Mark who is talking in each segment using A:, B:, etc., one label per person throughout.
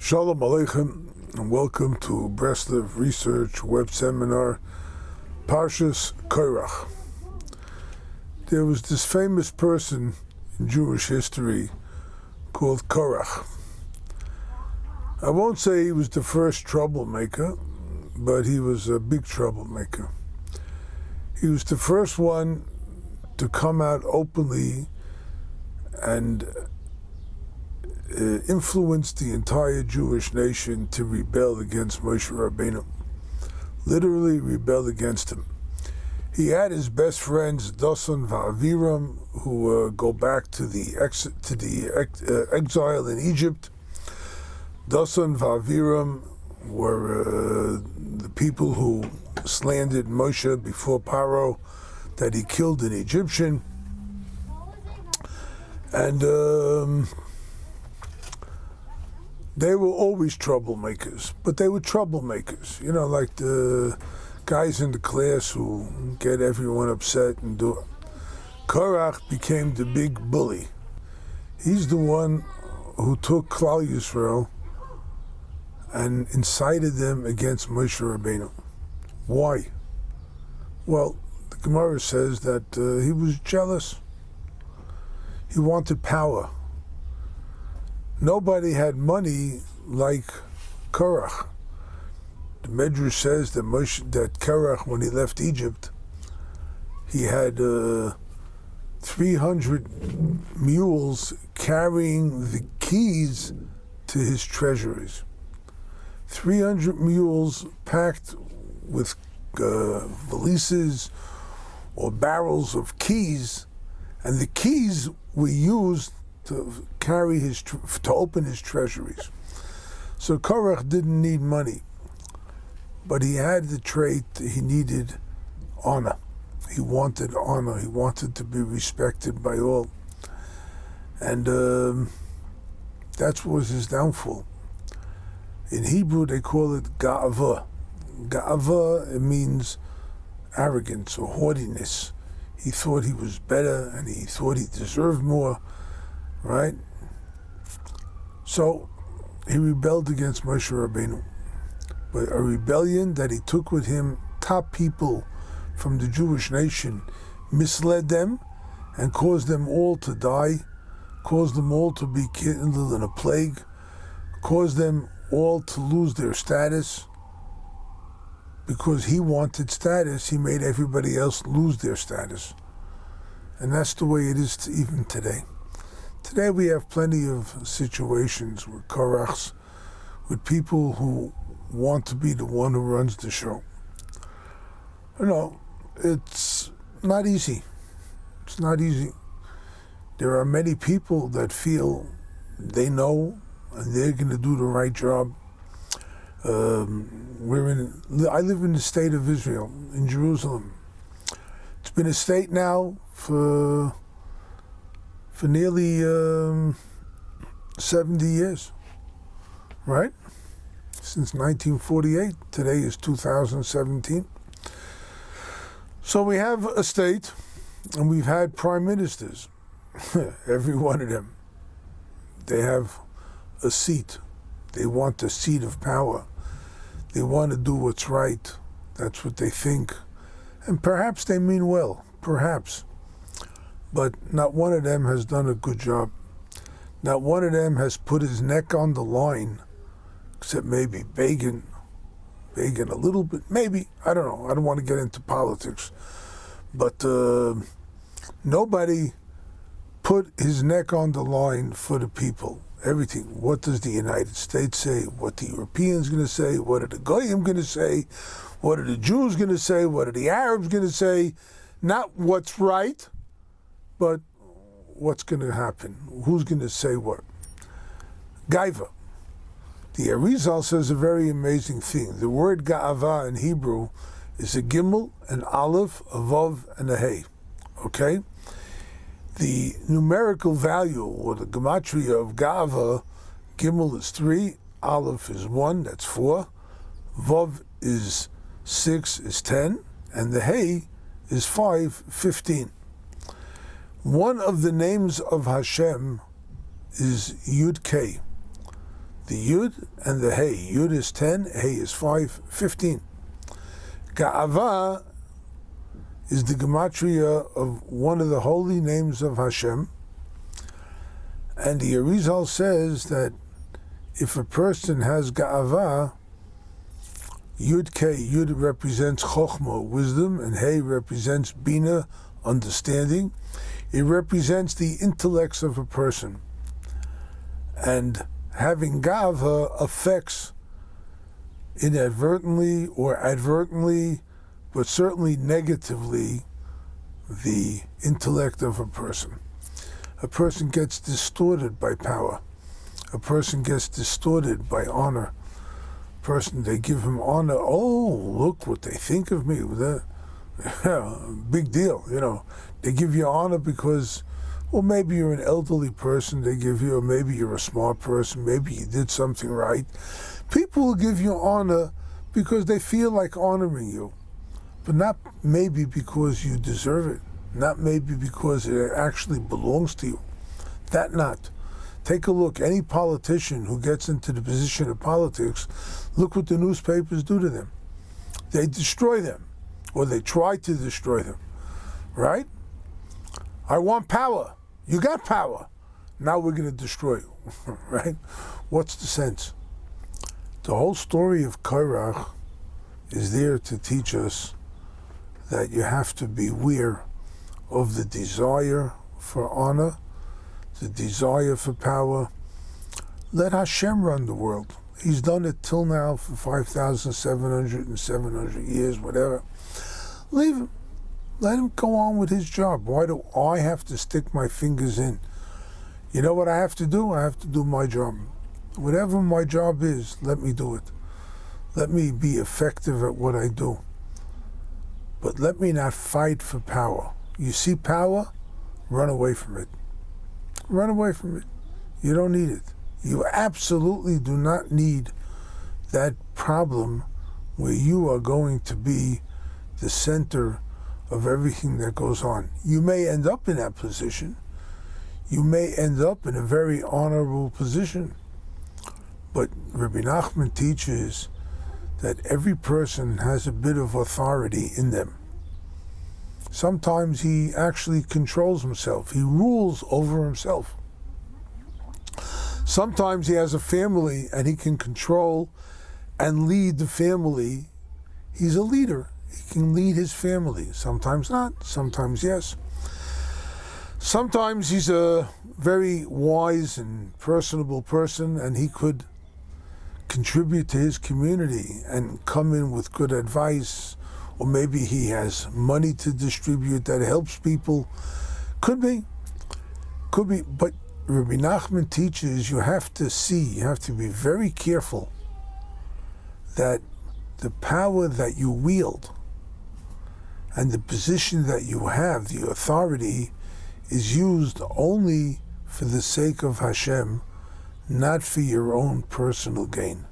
A: Shalom Aleichem, and welcome to Breslev Research Web Seminar, Parshas Korach. There was this famous person in Jewish history called Korach. I won't say he was the first troublemaker, but he was a big troublemaker. He was the first one to come out openly and influenced the entire Jewish nation to rebel against Moshe Rabbeinu. Literally rebel against him. He had his best friends Dasan v'Aviram, who go back to the exile in Egypt. Dasan v'Aviram were the people who slandered Moshe before Paro that he killed an Egyptian. And they were always troublemakers, but they were troublemakers. You know, like the guys in the class who get everyone upset and do it. Korach became the big bully. He's the one who took Klal Yisrael and incited them against Moshe Rabbeinu. Why? Well, the Gemara says that he was jealous. He wanted power. Nobody had money like Korach. The Medrash says that Korach, when he left Egypt, he had 300 mules carrying the keys to his treasuries. 300 mules packed with valises or barrels of keys, and the keys were used to carry to open his treasuries. So Korach didn't need money, but he had the trait that he needed honor. He wanted honor. He wanted to be respected by all, and that was his downfall. In Hebrew, they call it ga'ava. Ga'ava, it means arrogance or haughtiness. He thought he was better, and he thought he deserved more. Right? So he rebelled against Moshe Rabbeinu. But a rebellion that he took with him top people from the Jewish nation, misled them and caused them all to die, caused them all to be killed in a plague, caused them all to lose their status. Because he wanted status, he made everybody else lose their status. And that's the way it is even today. Today we have plenty of situations with Korachs, with people who want to be the one who runs the show. You know, it's not easy. It's not easy. There are many people that feel they know and they're going to do the right job. I live in the state of Israel, in Jerusalem. It's been a state now for nearly 70 years, right? Since 1948. Today is 2017. So we have a state, and we've had prime ministers, every one of them. They have a seat. They want a seat of power. They want to do what's right. That's what they think. And perhaps they mean well, perhaps. But not one of them has done a good job. Not one of them has put his neck on the line, except maybe Begin a little bit, maybe, I don't know. I don't want to get into politics. But nobody put his neck on the line for the people. Everything. What does the United States say? What the Europeans going to say? What are the Goyim going to say? What are the Jews going to say? What are the Arabs going to say? Not what's right, but what's going to happen? Who's going to say what? Gaiva. The Arizal says a very amazing thing. The word Ga'ava in Hebrew is a Gimel, an Aleph, a Vav, and a Hey. Okay? The numerical value, or the gematria of Ga'ava, Gimel is 3, Aleph is 1, that's 4, Vav is 6, is 10, and the Hey is 5, 15. One of the names of Hashem is Yud Kei. The Yud and the Hey. Yud is 10, Hey is 5, 15. Ga'ava is the gematria of one of the holy names of Hashem. And the Arizal says that if a person has Ga'ava, Yud K, Yud represents Chokhmah, wisdom, and Hey represents Bina, understanding. It represents the intellects of a person. And having Ga'ava affects inadvertently or advertently, but certainly negatively, the intellect of a person. A person gets distorted by power. A person gets distorted by honor. They give him honor. Oh, look what they think of me. Big deal, They give you honor because, well, maybe you're an elderly person they give you, or maybe you're a smart person, maybe you did something right. People will give you honor because they feel like honoring you, but not maybe because you deserve it, not maybe because it actually belongs to you. That not. Take a look. Any politician who gets into the position of politics, look what the newspapers do to them. They destroy them, or they try to destroy them, right? I want power. You got power. Now we're going to destroy you, right? What's the sense? The whole story of Korach is there to teach us that you have to beware of the desire for honor, the desire for power. Let Hashem run the world. He's done it till now for 5,700 and 700 years, whatever. Leave him. Let him go on with his job. Why do I have to stick my fingers in? You know what I have to do? I have to do my job. Whatever my job is, let me do it. Let me be effective at what I do. But let me not fight for power. You see power? Run away from it. Run away from it. You don't need it. You absolutely do not need that problem where you are going to be the center of everything that goes on. You may end up in that position. You may end up in a very honorable position. But Rabbi Nachman teaches that every person has a bit of authority in them. Sometimes he actually controls himself. He rules over himself. Sometimes he has a family and he can control and lead the family. He's a leader. He can lead his family. Sometimes not, sometimes yes. Sometimes he's a very wise and personable person and he could contribute to his community and come in with good advice, or maybe he has money to distribute that helps people. Could be. But Rabbi Nachman teaches you have to be very careful that the power that you wield and the position that you have, the authority, is used only for the sake of Hashem, not for your own personal gain.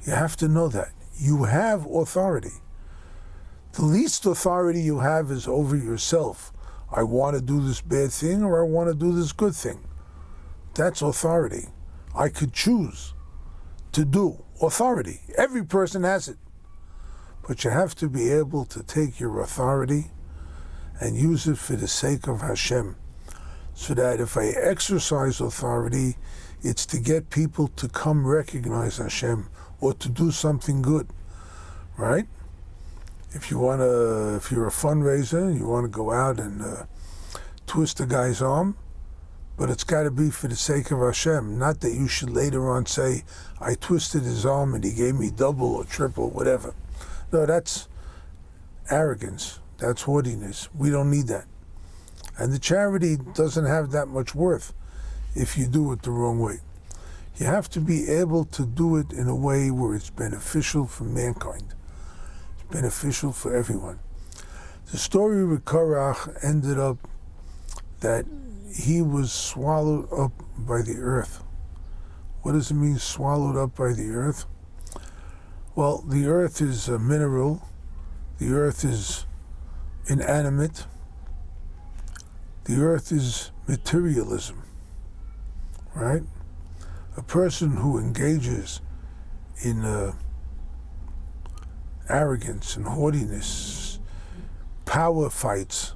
A: You have to know that. You have authority. The least authority you have is over yourself. I want to do this bad thing or I want to do this good thing. That's authority. I could choose to do authority. Every person has it. But you have to be able to take your authority and use it for the sake of Hashem. So that if I exercise authority, it's to get people to come recognize Hashem or to do something good, right? If you're a fundraiser and you want to go out and twist a guy's arm, but it's got to be for the sake of Hashem, not that you should later on say, I twisted his arm and he gave me double or triple, whatever. No, that's arrogance. That's haughtiness. We don't need that. And the charity doesn't have that much worth if you do it the wrong way. You have to be able to do it in a way where it's beneficial for mankind. It's beneficial for everyone. The story with Korach ended up that he was swallowed up by the earth. What does it mean, swallowed up by the earth? Well, the earth is a mineral. The earth is inanimate. The earth is materialism, right? A person who engages in arrogance and haughtiness, power fights,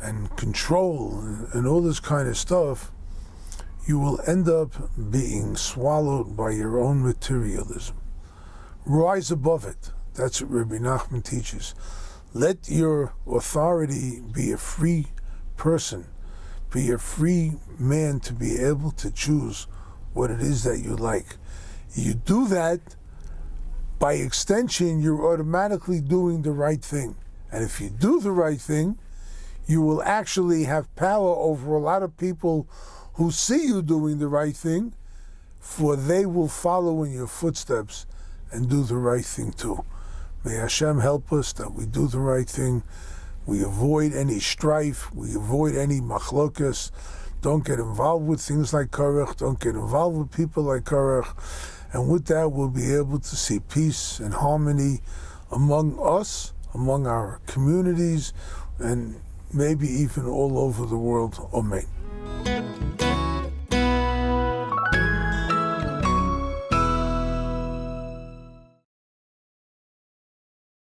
A: and control, and all this kind of stuff, you will end up being swallowed by your own materialism. Rise above it. That's what Rabbi Nachman teaches. Let your authority be a free person, be a free man to be able to choose what it is that you like. You do that, by extension, you're automatically doing the right thing. And if you do the right thing, you will actually have power over a lot of people who see you doing the right thing, for they will follow in your footsteps and do the right thing too. May Hashem help us that we do the right thing. We avoid any strife. We avoid any machlokas. Don't get involved with things like Korach. Don't get involved with people like Korach. And with that, we'll be able to see peace and harmony among us, among our communities, and maybe even all over the world. Amen.